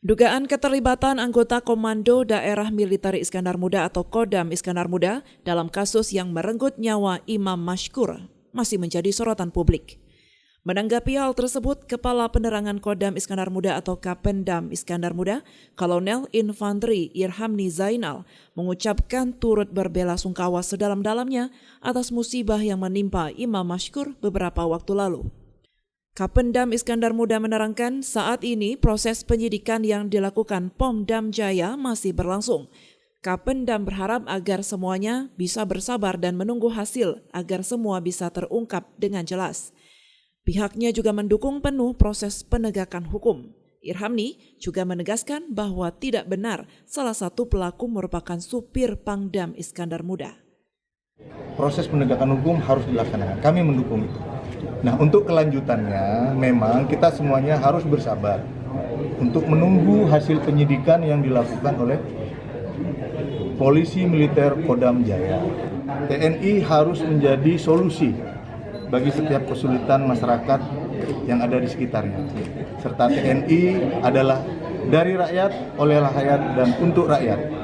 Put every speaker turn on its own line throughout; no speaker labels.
Dugaan keterlibatan anggota Komando Daerah Militer Iskandar Muda atau Kodam Iskandar Muda dalam kasus yang merenggut nyawa Imam Mashkur masih menjadi sorotan publik. Menanggapi hal tersebut, Kepala Penerangan Kodam Iskandar Muda atau Kapendam Iskandar Muda, Kolonel Infantri Irhamni Zainal, mengucapkan turut berbela-sungkawa sedalam-dalamnya atas musibah yang menimpa Imam Mashkur beberapa waktu lalu. Kapendam Iskandar Muda menerangkan saat ini proses penyidikan yang dilakukan Pom Dam Jaya masih berlangsung. Kapendam berharap agar semuanya bisa bersabar dan menunggu hasil agar semua bisa terungkap dengan jelas. Pihaknya juga mendukung penuh proses penegakan hukum. Irhamni juga menegaskan bahwa tidak benar salah satu pelaku merupakan supir Pangdam Iskandar Muda.
Proses penegakan hukum harus dilaksanakan, kami mendukung itu. Nah, untuk kelanjutannya memang kita semuanya harus bersabar untuk menunggu hasil penyidikan yang dilakukan oleh Polisi Militer Kodam Jaya. TNI harus menjadi solusi bagi setiap kesulitan masyarakat yang ada di sekitarnya. Serta TNI adalah dari rakyat, oleh rakyat, dan untuk rakyat.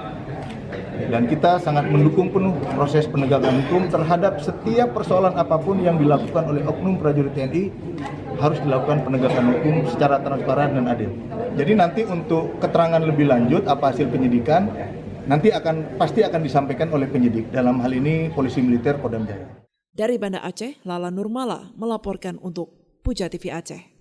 Dan kita sangat mendukung penuh proses penegakan hukum terhadap setiap persoalan apapun yang dilakukan oleh oknum prajurit TNI harus dilakukan penegakan hukum secara transparan dan adil. Jadi nanti untuk keterangan lebih lanjut apa hasil penyidikan nanti pasti akan disampaikan oleh penyidik. Dalam hal ini Polisi Militer Kodam Jaya.
Dari Banda Aceh, Lala Nurmala melaporkan untuk Puja TV Aceh.